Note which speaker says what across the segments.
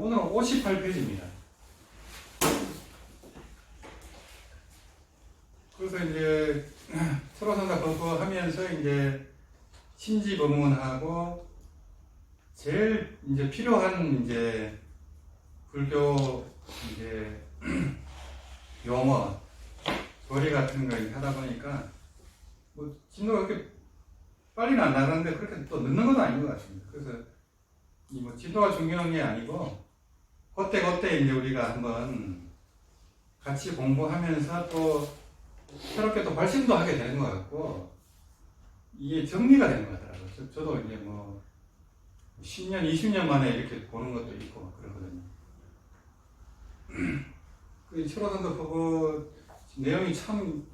Speaker 1: 오늘은 58페이지입니다. 그래서 이제 철호선사 거부하면서 이제 신지법문하고 제일 이제 필요한 이제 불교 이제 용어, 거리 같은 거 하다 보니까 뭐 진도가 그렇게 빨리는 안 나가는데 그렇게 또 늦는 건 아닌 것 같습니다. 그래서 이 뭐 진도가 중요한 게 아니고 그때 이제 우리가 한번 같이 공부하면서 또 새롭게 또 발심도 하게 되는 것 같고 이게 정리가 되는 것 같더라고요. 저도 이제 뭐 10년, 20년 만에 이렇게 보는 것도 있고 막 그러거든요. 그 철호선도 보고 내용이 참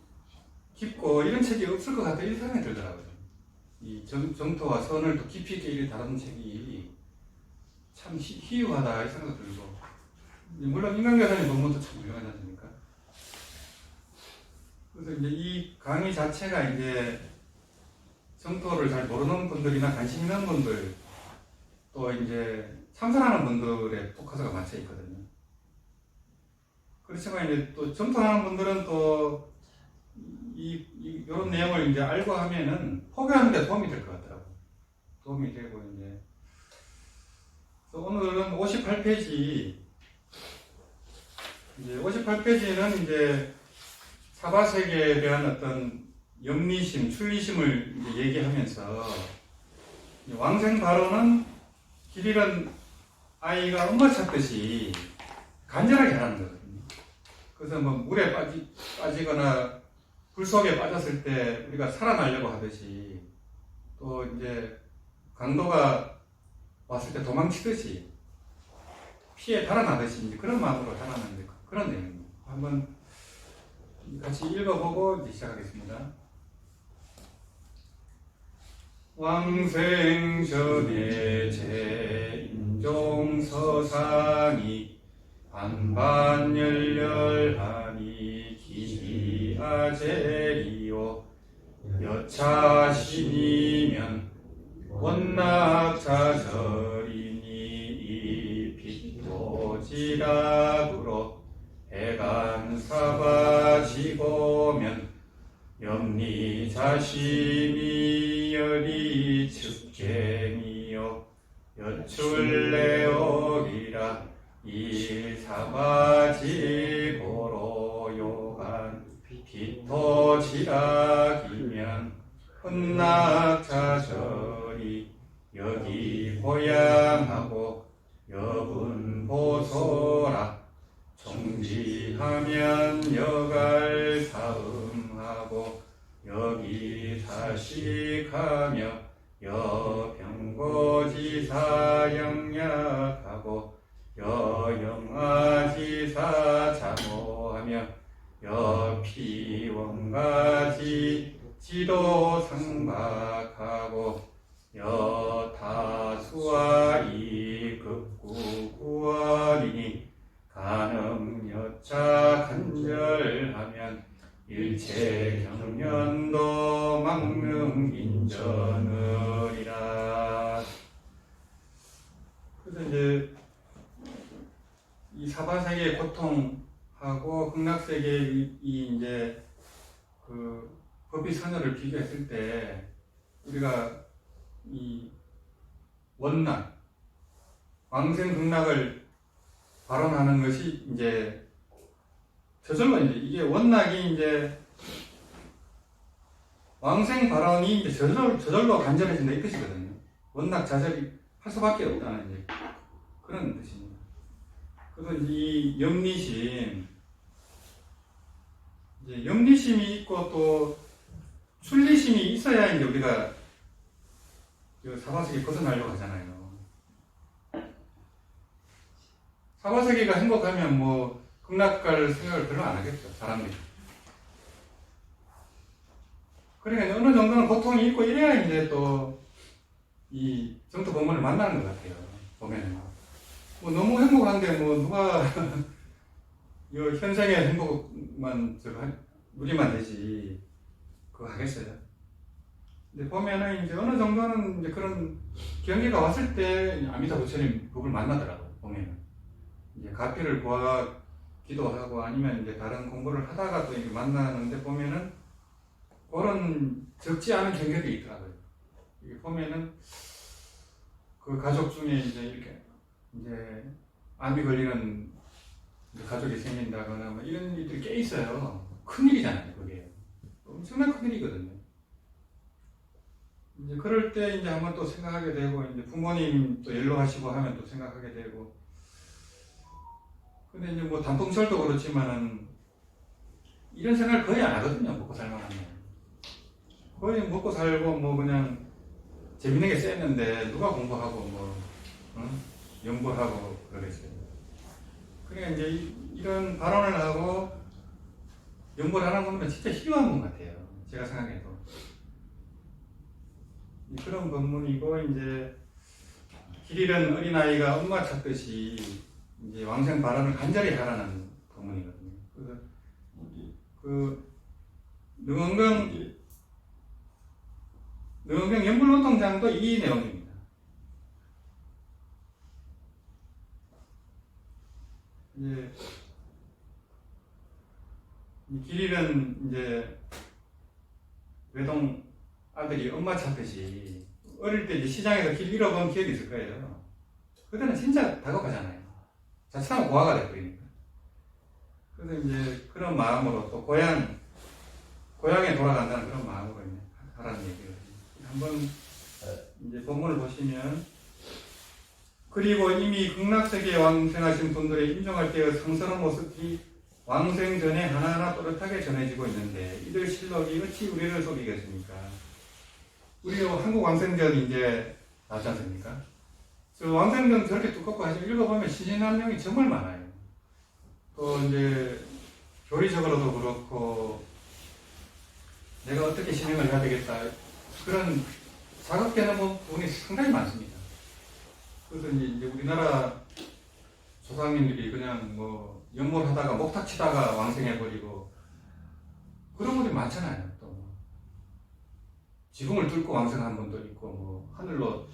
Speaker 1: 깊고 이런 책이 없을 것 같다 이런 생각이 들더라고요. 이 정토와 선을 또 깊이 있게 이렇게 다루는 책이 참 희유하다 이 생각도 들고 물론 인간계산의 논문도 참 유명하지 않습니까? 그래서 이제 이 강의 자체가 이제 정토를 잘 모르는 분들이나 관심 있는 분들 또 이제 참선하는 분들의 포커스가 맞춰 있거든요. 그렇지만 이제 또 정토하는 분들은 또 이런 내용을 이제 알고 하면은 포교하는 데 도움이 될 것 같더라고요. 도움이 되고 이제 그래서 오늘은 58페이지 이제 58페이지는 이제 사바세계에 대한 어떤 영리심, 출리심을 이제 얘기하면서 왕생 발언은 길 잃은 아이가 엄마 찾듯이 간절하게 하라는 거거든요. 그래서 뭐 물에 빠지거나 불 속에 빠졌을 때 우리가 살아나려고 하듯이 또 이제 강도가 왔을 때 도망치듯이 피해 달아나듯이 이제 그런 마음으로 달아나는데 그런 내용입니다. 한번 같이 읽어보고 이제 시작하겠습니다. 왕생전에 제인종서상이 반반열렬하니 기아제리오 여차신이면 원낙자설이니 이 빛도지락으로 해간사바지고면 염리자심이 열이 측쟁이요 여출레오리라 일사바지고로 요간 빛도지락이면 혼낙자절이 여기 고향하고 여분보소라 종지하면 여갈 사음하고 여기 사식하며 여병고지사 영약하고 여영아지사 자모하며 여피원가지 지도상박하고 여타수와 이극구구원이니 간음여차 간절하면 일체경련도 망명인전으리라. 그래서 이제 이 사바세계의 고통하고 극락세계의 이 이제 그 법비선열을 비교했을 때 우리가 이 원락, 왕생극락을 발언하는 것이 이제 저절로 이제 이게 원락이 이제 왕생 발언이 이제 저절로 간절해진다 이 뜻이거든요. 원락 자절이 할 수밖에 없다는 이제 그런 뜻입니다. 그래서 이 영리심, 이제 영리심이 있고 또 출리심이 있어야 이제 우리가 사바세계 벗어나려고 하잖아요. 사바세계가 행복하면 뭐 극락갈 생각을 별로 안 하겠죠, 사람들이. 그러니까 어느 정도는 고통이 있고 이래야 이제 또 이 정토 법문을 만나는 것 같아요. 보면은 뭐 너무 행복한데 뭐 누가 이 현생의 행복만 누리면 되지 그거 하겠어요. 근데 보면은 이제 어느 정도는 이제 그런 경계가 왔을 때 아미타 부처님 법을 만나더라고요. 보면은 이제 가피를 구하기도 하고 아니면 이제 다른 공부를 하다가 또 이렇게 만나는데 보면은 그런 적지 않은 경력이 있더라고요. 이게 보면은 그 가족 중에 이제 이렇게 이제 암이 걸리는 가족이 생긴다거나 뭐 이런 일들이 꽤 있어요. 큰일이잖아요, 그게. 엄청난 큰일이거든요. 이제 그럴 때 이제 한번 또 생각하게 되고, 이제 부모님 또 연로하시고 하면 또 생각하게 되고. 근데 이제 뭐 단풍철도 그렇지만은 이런 생각을 거의 안 하거든요, 먹고 살만하면. 거의 먹고 살고 뭐 그냥 재밌는 게 쎘는데 누가 공부하고 뭐, 연구하고 그러겠어요. 그러니까 이제 이런 발언을 하고 연구를 하는 분은 진짜 훌륭한 분 같아요. 제가 생각해도. 그런 법문이고, 이제, 길 잃은 어린아이가 엄마 찾듯이, 이제 왕생 발언을 간절히 하라는 법문이거든요. 그래서, 능은경 연불노동장도 이 내용입니다. 이제, 길 잃은, 이제, 외동 아들이 엄마 찾듯이 어릴 때 이제 시장에서 길 잃어본 기억이 있을 거예요. 그때는 진짜 다급하잖아요. 자칫하면 고아가 돼버리니까. 그래서 이제 그런 마음으로 또 고향에 돌아간다는 그런 마음으로 하라는 얘기를 한번 이제 본문을 보시면, 그리고 이미 극락세계에 왕생하신 분들의 인정할 때의 성스러운 모습이 왕생 전에 하나하나 또렷하게 전해지고 있는데 이들 실록이 어찌 우리를 속이겠습니까? 우리 한국 왕생전 이제 나왔지 않습니까? 저 왕생전 저렇게 두껍고 하시면 읽어보면 신신한 내용이 정말 많아요. 또 이제 교리적으로도 그렇고 내가 어떻게 진행을 해야 되겠다 그런 자극되는 부분이 상당히 많습니다. 그래서 이제 우리나라 조상님들이 그냥 뭐 연몰하다가 목탁 치다가 왕생해버리고 그런 분이 많잖아요. 또 지붕을 뚫고 왕생한 분도 있고 뭐 하늘로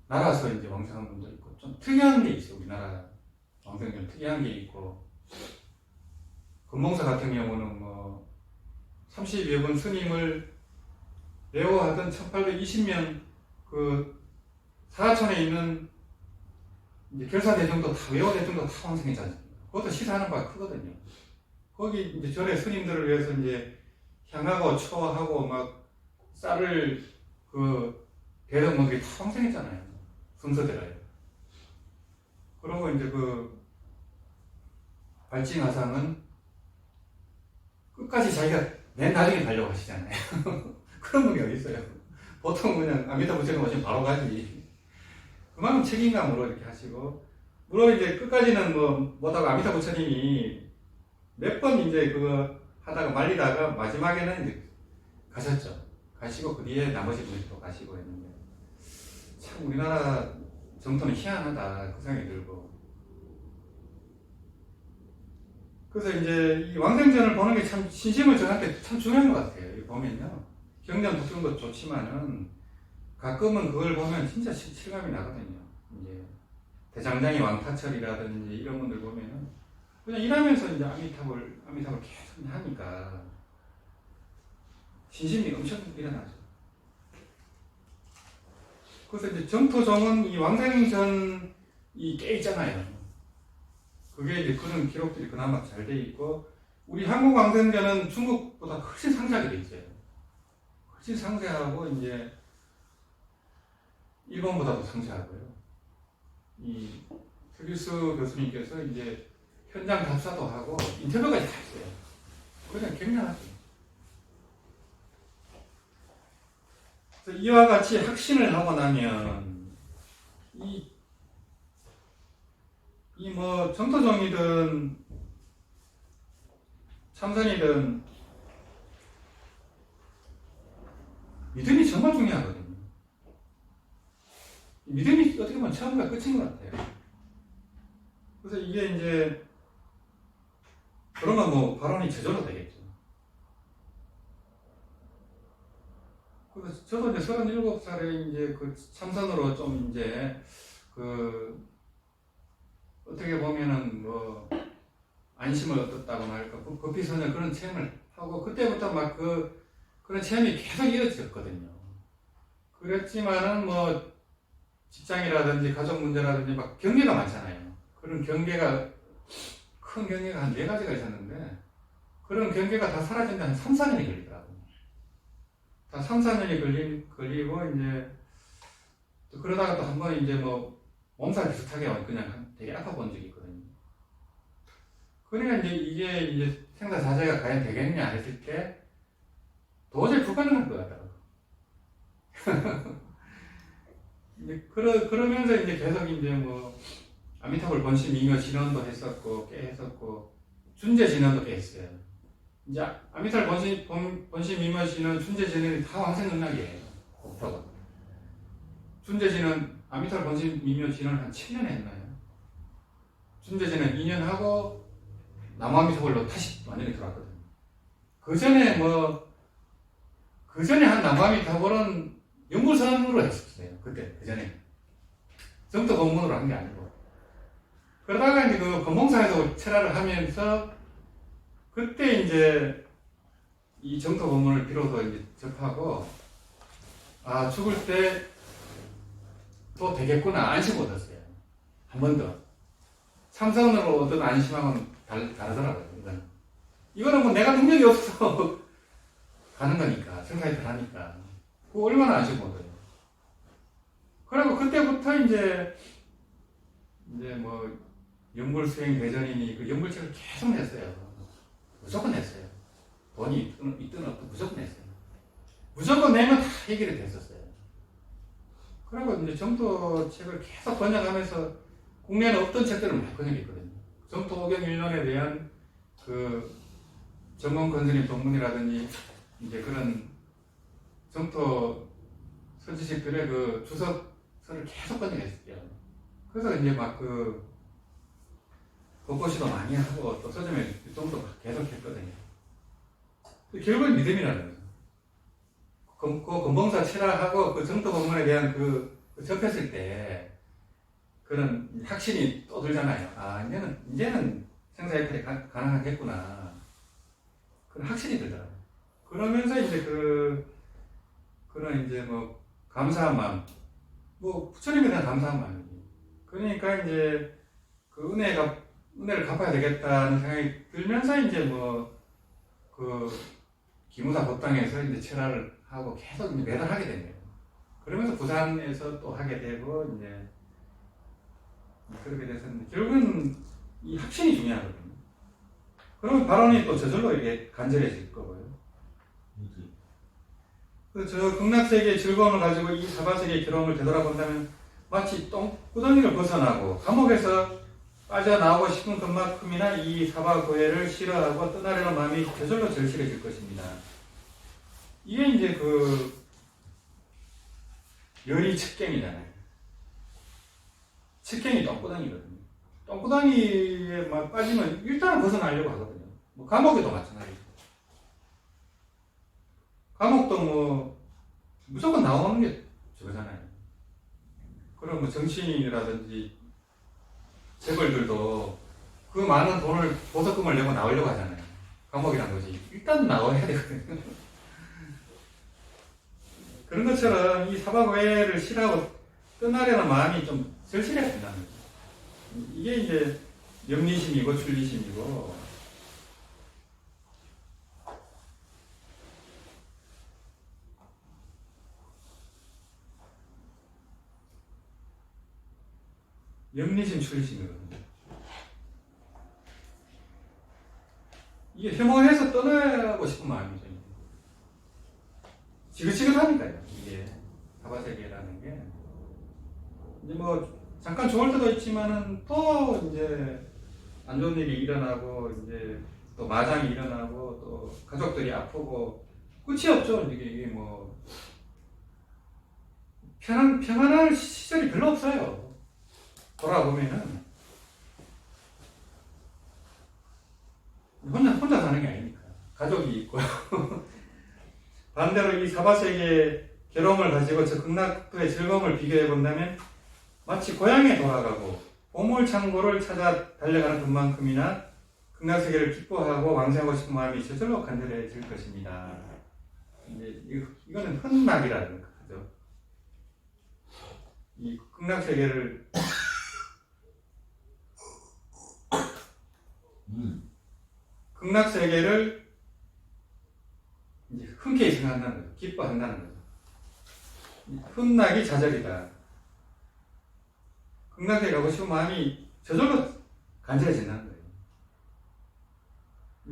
Speaker 1: 날아서 이제 왕생한 분도 있고 좀 특이한 게 있어요. 우리나라 왕생전 특이한 게 있고, 금봉사 같은 경우는 뭐 30여 분 스님을 매워하던 1820명 그 사하천에 있는 이제 결사대중도 다 외호대중도 다 왕생했지 않습니까? 그것도 시사하는 바가 크거든요. 거기 이제 절에 스님들을 위해서 이제 향하고 초하고 막 쌀을 대던 분들이 다 왕생했잖아요. 순서대로요. 그리고 이제 발징하상은 끝까지 자기가 맨 나중에 가려고 하시잖아요. 그런 분이 어디 있어요? 보통 그냥 아미타 부처님 오시면 바로 가지. 그만큼 책임감으로 이렇게 하시고, 물론 이제 끝까지는 뭐 못하고 아미타 부처님이 몇 번 이제 그거 하다가 말리다가 마지막에는 이제 가셨죠. 가시고 그 뒤에 나머지 분들이 또 가시고 했는데, 참 우리나라 정토는 희한하다 그 생각이 들고. 그래서 이제 이 왕생전을 보는 게 참 신심을 저한테 참 중요한 것 같아요. 이거 보면요, 경전 붙는 것 좋지만은 가끔은 그걸 보면 진짜 실감이 나거든요. 이제 대장장이 왕타철이라든지 이런 분들 보면은 그냥 일하면서 이제 아미탑을 계속 하니까 신심이 엄청 일어나죠. 그래서 이제 정토종은 이 왕생전이 꽤 있잖아요. 그게 이제 그런 기록들이 그나마 잘 돼 있고, 우리 한국 왕생전은 중국보다 훨씬 상세하게 돼 있어요. 훨씬 상세하고 이제 일본보다도 상세하고요. 이 서규수 교수님께서 이제 현장 답사도 하고 인터뷰까지 다 했어요. 그냥 굉장하죠. 그래서 이와 같이 확신을 하고 나면 이 뭐 정토종이든 참선이든 믿음이 정말 중요하거든요. 믿음이 어떻게 보면 처음과 끝인 것 같아요. 그래서 이게 이제 그러면 뭐 발언이 저절로 되겠죠. 그래서 저도 이제 37살에 이제 그 참선으로 좀 이제 어떻게 보면은 뭐 안심을 얻었다고나 할까 법비소년 그런 체험을 하고 그때부터 막 그런 체험이 계속 이어졌거든요. 그랬지만은 뭐 직장이라든지 가족 문제라든지 막 경계가 많잖아요. 그런 경계가 큰 경계가 한 4가지가 있었는데 그런 경계가 다 사라진 데 한 3, 4년이 걸리더라고요. 다 3, 4년이 걸리고 이제 또 그러다가 또 한 번 이제 뭐 몸살 비슷하게 그냥 되게 아파 본 적이 있거든요. 그러니까 이게 이제 생사 자제가 과연 되겠냐 했을 때 도저히 불가능할 것 같더라고요. 이제 그러면서 이제 계속 이제 뭐 아미타불 번심 미묘 진원도 했었고 꽤 했었고 준재 진원도 꽤 했어요. 이제 아미타불 번심 미묘 진원 준재 진원이 다 왕생능력이에요. 목표가. 준재 진원 아미타불 번심 미묘 진원을 한 7년 했나요? 준재 진원 2년 하고 남아미타불로 다시 완전히 들어왔거든요. 그 전에 한 남아미타불은 연구선으로 했었어요. 그 전에. 정토 법문으로 한 게 아니고. 그러다가 이제 그 건봉사에서 철학을 하면서 그때 이제 이 정토 법문을 비로소 이제 접하고 아, 죽을 때 또 되겠구나 안심 얻었어요. 한 번 더. 참선으로 얻은 안심하고는 다르더라고요. 이거는 뭐 내가 능력이 없어서 가는 거니까, 생각이 덜하니까. 그거 얼마나 안심 얻어요. 그리고 그때부터 이제 뭐 연불수행 대전이니 그 연불책을 계속 냈어요. 무조건 냈어요. 돈이 있든 없든 무조건 냈어요. 무조건 내면 다 해결이 됐었어요. 그리고 이제 정토책을 계속 번역하면서 국내에는 없던 책들을 많이 번역했거든요. 정토 5경일론에 대한 그 정원 건설의 동문이라든지 이제 그런 정토 서지식들의 그 주석서를 계속 번역했어요. 그래서 이제 막 벚꽃이도 많이 하고 또 서점에 유통도 계속 했거든요. 결국은 믿음이라는 거죠. 그 건봉사 철학하고 그 정토 법문에 대한 접했을 때 그런 확신이 또 들잖아요. 아, 이제는 생사해탈이 가능하겠구나. 그런 확신이 들더라고요. 그러면서 이제 그런 이제 뭐 감사한 마음, 뭐 부처님에 대한 감사한 마음이지. 그러니까 이제 그 은혜를 갚아야 되겠다는 생각이 들면서 이제 뭐 기무사 법당에서 이제 철학을 하고 계속 이제 매달 하게 된 거예요. 그러면서 부산에서 또 하게 되고 이제 그렇게 됐었는데 결국은 이 확신이 중요하거든요. 그러면 발언이 또 저절로 이게 간절해질 거고요. 저 극락세계의 즐거움을 가지고 이 사바세계의 괴로움을 되돌아본다면 마치 똥구덩이를 벗어나고 감옥에서 빠져나오고 싶은 것만큼이나 이 사바고해를 싫어하고 떠나려는 마음이 저절로 절실해질 것입니다. 이게 이제 열이 측경이잖아요. 측경이 똥구덩이거든요. 똥구덩이에 막 빠지면 일단은 벗어나려고 하거든요. 뭐 감옥에도 마찬가지죠. 감옥도 뭐 무조건 나오는 게 저거잖아요. 그럼 뭐 정치인이라든지 재벌들도 그 많은 돈을 보석금을 내고 나오려고 하잖아요. 감옥이란 것이 일단 나와야 되거든요. 그런 것처럼 이 사바고해를 싫어하고 떠나려는 마음이 좀 절실해야 된다는 거죠. 이게 이제 염리심이고 출리심이고 염리심 출리심이거든요. 이게 혐오해서 떠나고 싶은 마음이죠. 지긋지긋하니까요. 이게 사바세계라는 게 이제 뭐 잠깐 좋을 때도 있지만은 또 이제 안 좋은 일이 일어나고 이제 또 마장이 일어나고 또 가족들이 아프고 끝이 없죠. 이게 뭐 평안할 시절이 별로 없어요. 돌아보면은 혼자 사는 게 아니니까 가족이 있고 반대로 이 사바세계의 괴로움을 가지고 저 극락도의 즐거움을 비교해 본다면 마치 고향에 돌아가고 보물창고를 찾아 달려가는 것만큼이나 극락세계를 기뻐하고 왕생하고 싶은 마음이 저절로 간절해질 것입니다. 이제 이거는 흔락이라는 거죠. 이 극락세계를 극락세계를 이제 흔쾌히 생각한다는 거죠. 기뻐한다는 거죠. 흔락이 좌절이다. 극락에 가고 싶은 마음이 저절로 간절해진다는 거예요.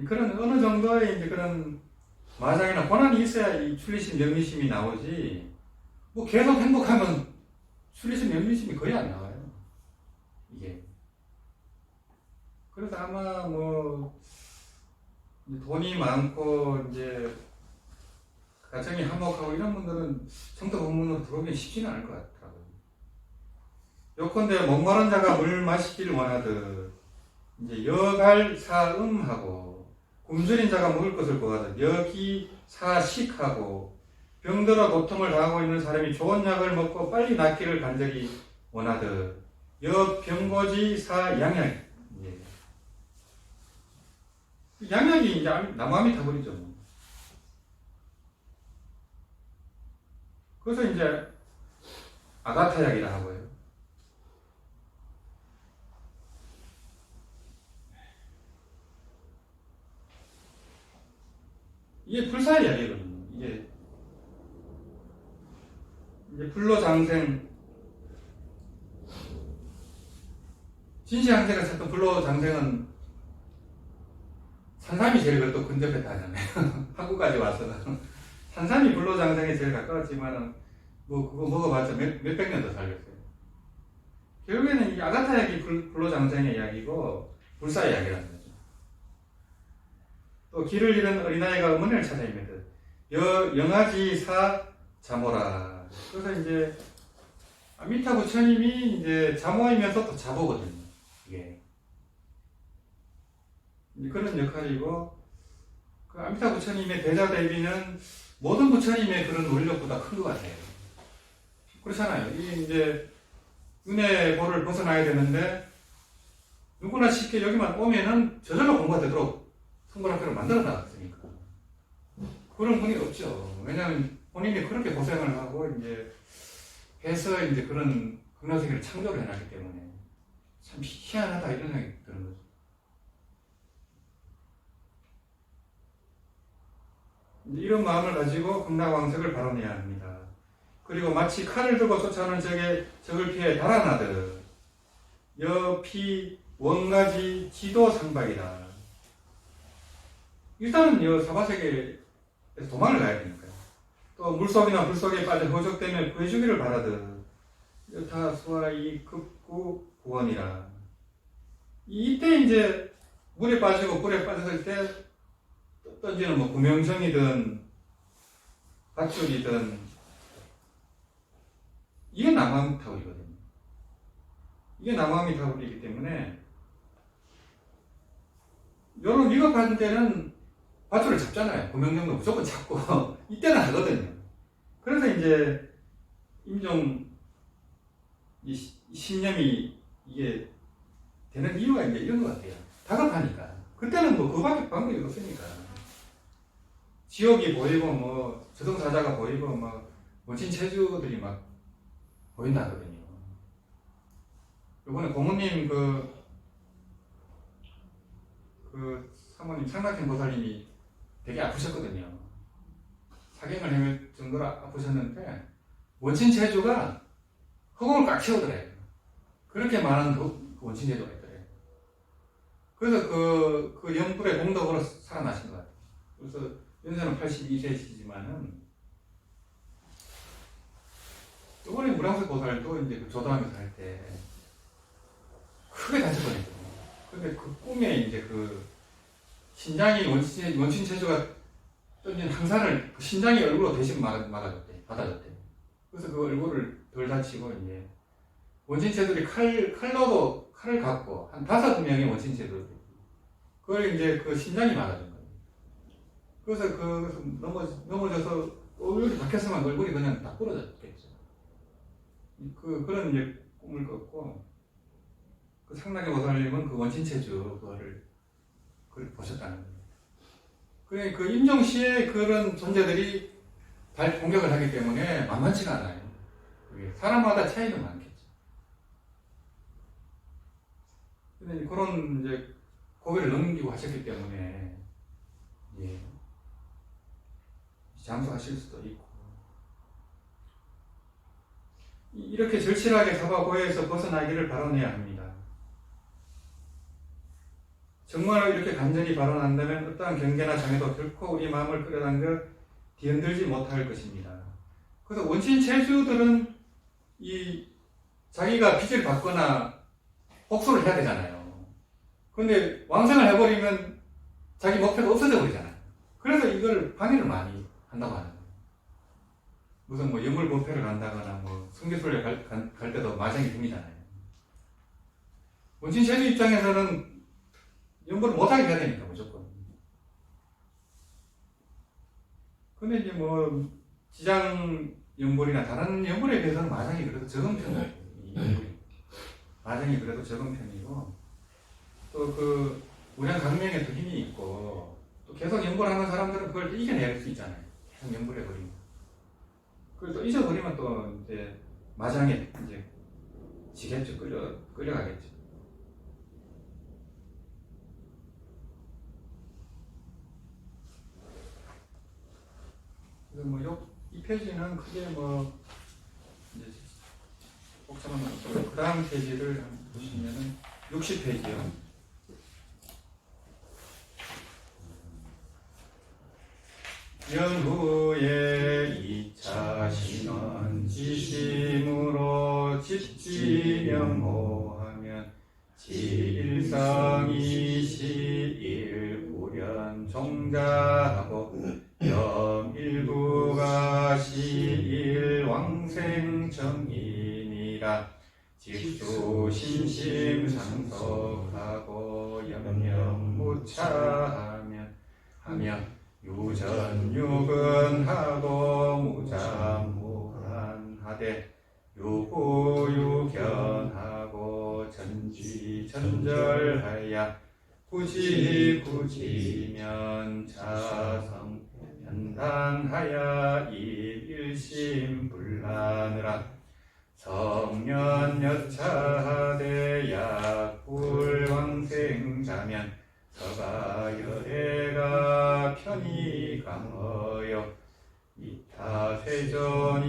Speaker 1: 그런 어느 정도의 이제 그런 마장이나 고난이 있어야 이 출리심, 영리심이 나오지. 뭐 계속 행복하면 출리심, 영리심이 거의 안 나와요. 이게. 그래서 아마 뭐 돈이 많고 이제 가정이 화목하고 이런 분들은 성도 법문으로 들어오기 쉽지는 않을 것 같더라고요. 요컨대 목마른 자가 물 마시기를 원하듯 이제 여갈사음하고 굶주린 자가 먹을 것을 구하듯 여기사식하고 병들어 고통을 당하고 있는 사람이 좋은 약을 먹고 빨리 낫기를 간절히 원하듯 여병고지사양약 양약이 이제 남함이 타버리죠. 그래서 이제 아가타약이라 하고요. 이게 불사의 약이거든요. 이게 이제 불로장생 진시황제가 찾던 불로장생은 산삼이 제일 그래도 근접했다 하잖아요. 한국까지 와서 산삼이 불로장생에 제일 가까웠지만 뭐 그거 먹어봤자 몇백 년 더 살겠어요. 결국에는 이 아가타 약이 불로장생의 약이고 불사의 약이라는 거죠. 또 길을 잃은 어린아이가 어머니를 찾아 헤매듯 영아지사 자모라. 그래서 이제 아미타 부처님이 이제 자모이면서 또 자보거든요. 이게 그런 역할이고, 그 아미타 부처님의 대자 대비는 모든 부처님의 그런 원력보다 큰 것 같아요. 그렇잖아요. 이게 이제 은혜보를 벗어나야 되는데 누구나 쉽게 여기만 오면은 저절로 공부가 되도록 성불학교를 만들어 놨으니까 그런 분이 없죠. 왜냐하면 본인이 그렇게 고생을 하고 이제 해서 이제 그런 극락세계를 창조를 해놨기 때문에 참 희한하다 이런 생각이 드는 거죠. 이런 마음을 가지고 극락왕석을 발언해야 합니다. 그리고 마치 칼을 들고 쫓아오는 적을 피해 달아나듯 여피 원가지 지도상박이다. 일단은 사바세계에서 도망을 가야 되니까요. 또 물속이나 불속에 빠져 허적되며 구해주기를 바라듯 여타수와이 급구 구원이라. 이때 이제 물에 빠지고 불에 빠졌을 때 던지는 뭐 구명정이든 밧줄이든 이게 남아미타불이거든요. 이게 남아미타불이기 때문에 요런 위급한 때는 밧줄을 잡잖아요. 구명정도 무조건 잡고 이때는 하거든요. 그래서 이제 임종 이 신념이 이게 되는 이유가 이제 이런 것 같아요. 다급하니까. 그때는 뭐 그밖에 방법이 없으니까. 지옥이 보이고 뭐 저승사자가 보이고 뭐 멋진 체주들이 막 보인다 하거든요. 이번에 고모님 그 사모님 상락행 보살님이 되게 아프셨거든요. 사경을 헤맬 정도로 아프셨는데 원친 체주가 허공을 꽉 채우더래요. 그렇게 많은 원친 체주가 있더래요. 그래서 그 연불의 공덕으로 살아나신 것 같아요. 그래서 연세는 82세시지만은 이번에 무량寿 보살도 이제 그 조도하면서 할 때 크게 다칠 뻔했거든요. 근데 그 꿈에 이제 그 신장이 원친 체조가 던진 항산을 그 신장이 얼굴로 대신 받아줬대. 그래서 그 얼굴을 덜 다치고 이제 원친 체조들이 칼로도 칼을 갖고 한 5명의 원친 체조들 그걸 이제 그 신장이 맞아준 거예요. 그래서 넘어져서 얼굴이 박혔으면 얼굴이 그냥 다 부러졌겠죠. 그런 이제 꿈을 꿨고, 그 상락의 보살님은 그 원신체주 그걸 보셨다는 거예요. 그래 그 임종시에 그런 존재들이 공격을 하기 때문에 만만치가 않아요. 사람마다 차이는 많겠죠. 근데 그런 이제 고개를 넘기고 하셨기 때문에 예, 장수하실 수도 있고 이렇게 절실하게 사바고에서 벗어나기를 바라내야 합니다. 정말 이렇게 간절히 발언한다면 어떠한 경계나 장애도 결코 우리 마음을 끌어당겨 뒤흔들지 못할 것입니다. 그래서 원신 체주들은 이 자기가 빚을 받거나 복수를 해야 되잖아요. 그런데 왕성을 해버리면 자기 목표가 없어져 버리잖아요. 그래서 이걸 방해를 많이 한다고 하는 거예요. 무슨 뭐 영물 법회를 간다거나 뭐 성교술에 갈 때도 마장이 생기잖아요. 원신 체주 입장에서는 연구를 못하게 해야 되니까, 무조건. 근데 이제 뭐, 지장 연불이나 다른 연불에 비해서는 마장이 그래도 적은 편이에요. 마장이 그래도 적은 편이고, 또 그, 우량 강명에 또 힘이 있고, 또 계속 연불하는 사람들은 그걸 또 이겨낼 수 있잖아요. 계속 연불해버리면. 그걸 또 잊어버리면 또 이제, 마장에 이제, 지겠죠. 끌려가겠죠. 그래서 뭐, 이 페이지는 크게 뭐, 이제, 복잡한 건 없고요. 그 다음 페이지를 보시면은, 60페이지요. 연후에 2차 신원 지심으로 집지명호하면 지일성이시일구련 종자하고 염일부가 시일왕생정인이라 직수심심상속하고 염명무차하면 유전유근하고 무자무한하되 유구유견하고 전지전절하야 구지구지면 자성 편단하야 일심불란으라 성년여차하되 약불왕생자면 서가열애가 편히 강허여 이타세전이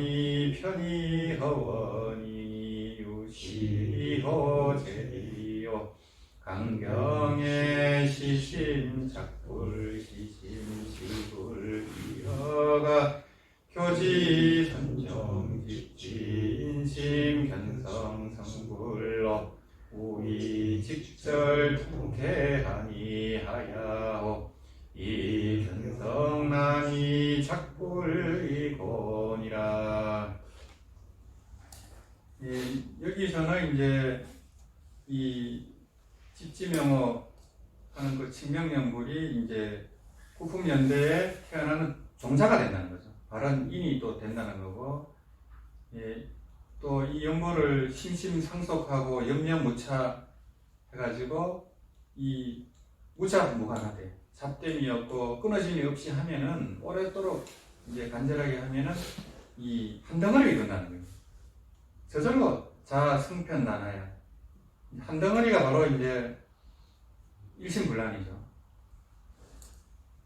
Speaker 1: 편히 허원이니 유시리허제리요 강경의 시심작불 시심시불 이어가 교지선정집지인심 견성성불로 우이직절 통태하니 하야오 이 견성난이 작불이곤이라. 여기서는 이제 이 집지명호 하는 그 칭명연불이 이제 구품연대에 태어나는 종자가 된다는 거죠. 바른 인이 또 된다는 거고, 또 이 연불을 심심상속하고 염려무차 해가지고 이 무자무간하되 잡됨이 없고 끊어짐이 없이 하면은 오랫도록 이제 간절하게 하면은 이 한 덩어리가 일어나는 거예요. 저절로 자승편나나야 한 덩어리가 바로 이제 일심불란이죠.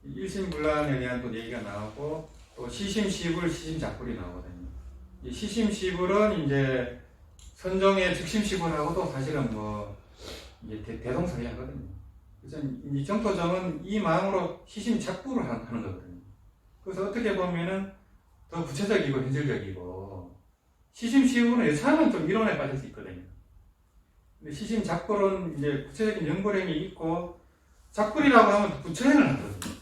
Speaker 1: 일심불란에 대한 또 얘기가 나오고 또 시심시불 시심작불이 나오거든요. 이 시심시불은 이제 선종의 즉심시불하고도 사실은 뭐 이제 대동소이하거든요. 그래서 이 정토정은 이 마음으로 시심작불을 하는 거거든요. 그래서 어떻게 보면은 더 구체적이고 현실적이고 시심시불은 여차하면 좀 이론에 빠질 수 있거든요. 근데 시심작불은 이제 구체적인 연불행이 있고 작불이라고 하면 부처행을 하거든요.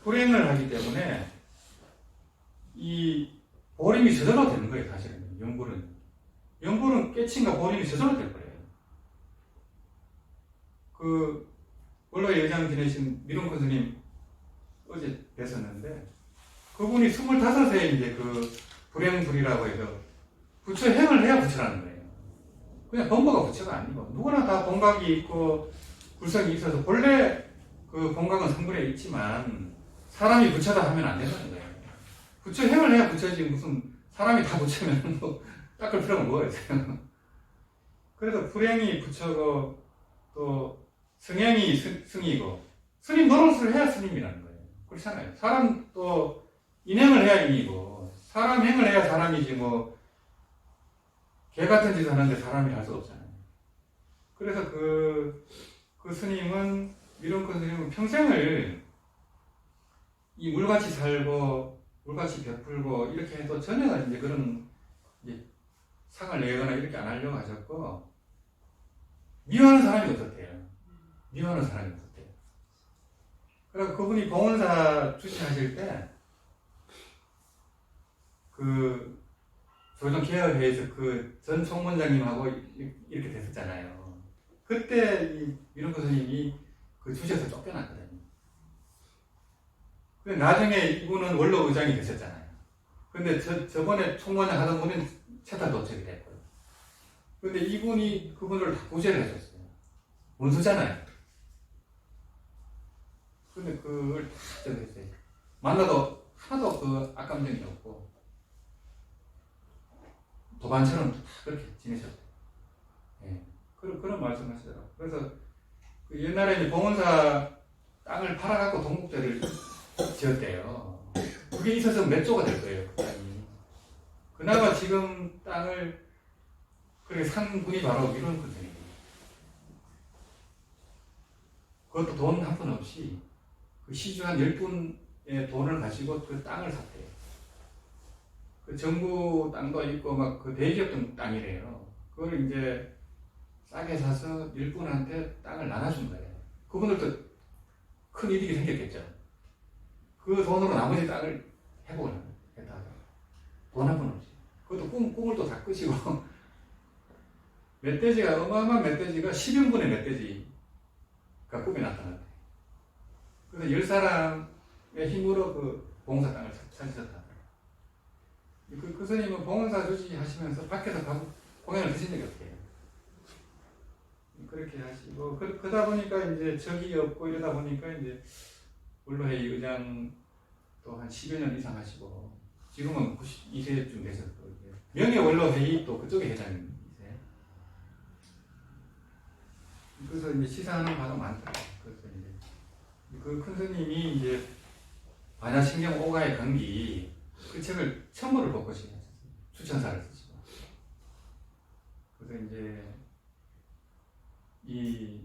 Speaker 1: 불행을 하기 때문에 이 보림이 저절로 되는 거예요, 사실은. 연불은 깨친과 보림이 저절로 될 거예요. 그 원로의 여장 지내신 미롱큰 스님 어제 뵀었는데 그분이 25세 이제 그 불행불이라고 해서 부처행을 해야 부처라는 거예요. 그냥 본거가 부처가 아니고 누구나 다 본각이 있고 불성이 있어서 본래 그 본각은 성불에 있지만 사람이 부처다 하면 안 된다는 거예요. 부처 행을 해야 부처지 무슨 사람이 다 부처면 뭐 닦을 필요가 뭐가 있어요. 그래서 불행이 부처고 또 승행이 승이고 스님 노릇을 해야 스님이라는 거예요. 그렇잖아요. 사람 또 인행을 해야 인이고 사람 행을 해야 사람이지 뭐 개 같은 짓 하는데 사람이 할 수 없잖아요. 그래서 그 스님은 미륵권 스님은 평생을 이 물같이 살고 물같이 베풀고 이렇게 해도 전혀 이제 그런 이제 상을 내거나 이렇게 안 하려고 하셨고 미워하는 사람이 없었대요. 미워하는 사람이 없었대요. 그래서 그분이 봉원사 주시하실 때 그 조정 개혁회에서 그 전 총무장님하고 이렇게 됐었잖아요. 그때 이 미륵권 스님이 그 주시에서 쫓겨났거든요. 근데 나중에 이분은 원로 의장이 되셨잖아요. 근데 저번에 총무장 하던 분은 채탈 도착이 됐고요. 근데 이분이 그분을 다 구제를 해줬어요. 원수잖아요. 근데 그걸 다 저랬어요. 만나도 하나도 그 악감정이 없고 도반처럼 다 그렇게 지내셨대요. 예. 그런 말씀 하시더라고요. 그래서 그 옛날에 이제 봉원사 땅을 팔아갖고 동국대를 지었대요. 그게 있어서 몇 조가 될 거예요, 그 땅이. 그나마 지금 땅을 그렇게 산 분이 바로 미륵권 스님이에요. 그것도 돈 한 푼 없이 그 시주 한 10분의 돈을 가지고 그 땅을 샀대요. 그 정부 땅도 있고 막 그 대기업 땅이래요. 그걸 이제 싸게 사서 일꾼한테 땅을 나눠준 거예요. 그분들도 큰 이득이 생겼겠죠. 그 돈으로 나머지 땅을 회복을 했다 하죠. 돈 한 푼 없이. 그것도 꿈을 또 다 끄시고 멧돼지가 어마어마한 멧돼지가 10인분의 멧돼지가 꿈에 나타났대. 그래서 10사람의 힘으로 그 봉사 땅을 찾으셨다. 그 스님은 봉원사 주지 하시면서 밖에서 공연을 드신 적이 없대요. 그렇게 하시고 그러다 보니까 이제 적이 없고 이러다 보니까 이제 원로회의 의장 또 한 10여 년 이상 하시고 지금은 92세쯤 되셨고 명예원로회의 또 그쪽에 회장이세요. 그래서 이제 시사하는 바가 많다. 그래서 이제 그 큰 스님이 이제 반야신경 오가의 강기 그 책을 천부를 벗고 하셨어요. 추천사를 쓰시고. 그래서 이제 이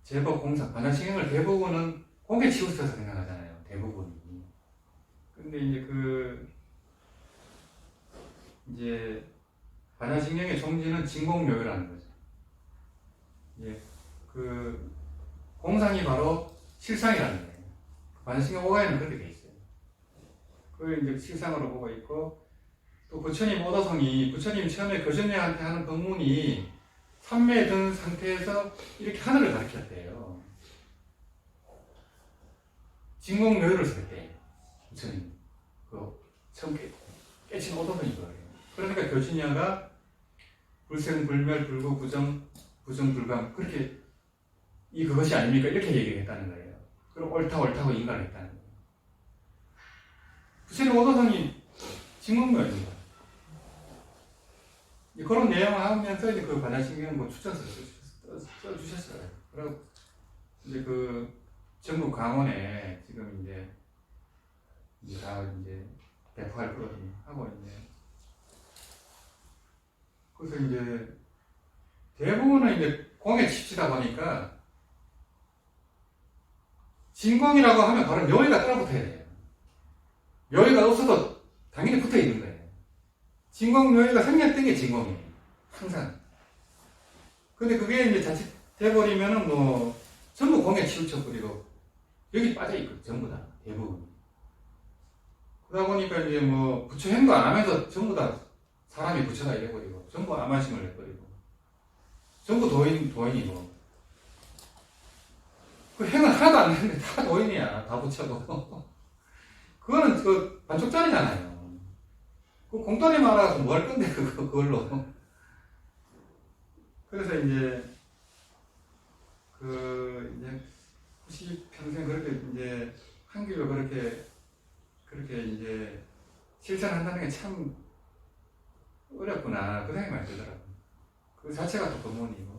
Speaker 1: 제법 공사 반야신경을 대부분은 공개 치우쳐서 생각하잖아요. 대부분이. 근데 이제 반야신경의 종지는 진공묘유라는 거죠. 이제 그 공상이 바로 실상이라는 거예요. 반야신경 오가에는 그렇게 돼 있어요. 그걸 이제 실상으로 보고 있고 또 부처님 오도성이 부처님 처음에 거전녀한테 하는 법문이 삼매에 든 상태에서 이렇게 하늘을 가리켰대요. 진공묘유를 썼대요. 부처님. 그 처음 깨친 오도성이 거예요. 그러니까 거전녀가 불생불멸 불구 부정불감 그렇게 그것이 아닙니까? 이렇게 얘기를 했다는 거예요. 그럼 옳다고 인간을 했다는 거예요. 부처님 오도성이 진공묘유입니다. 그런 내용을 하면서 이제 그 반야신경 뭐 추천서 써주셨어요. 그리고 이제 그 전국 강원에 지금 이제 다 이제 배포할 거거든요. 하고 이제 그래서 이제 대부분은 이제 공에 치치다 보니까 진공이라고 하면 바로 묘의가 따라붙어야 돼요. 묘의가 없어도 당연히 붙어 있는 거예요. 진공묘의가 생략된 게 진공이에요. 항상. 근데 그게 이제 자칫 돼버리면은 뭐 전부 공에 치우쳐버리고 여기 빠져있고 전부 다 대부분. 그러다 보니까 이제 뭐 부처 행도 안 하면서 전부 다 사람이 부처가 이래버리고 전부 아마심을 내버리고 전부 도인이고 그 행은 하나도 안 했는데 다 도인이야. 다 부처고 그거는 그 반쪽짜리잖아요. 그 공돈이 많아서 뭐 할 건데 그걸로 그래서 이제 이제 혹시 평생 그렇게 이제 한 길로 그렇게 이제 실천한다는 게 참 어렵구나 그 생각이 많이 들더라고요. 그 자체가 또 법문이고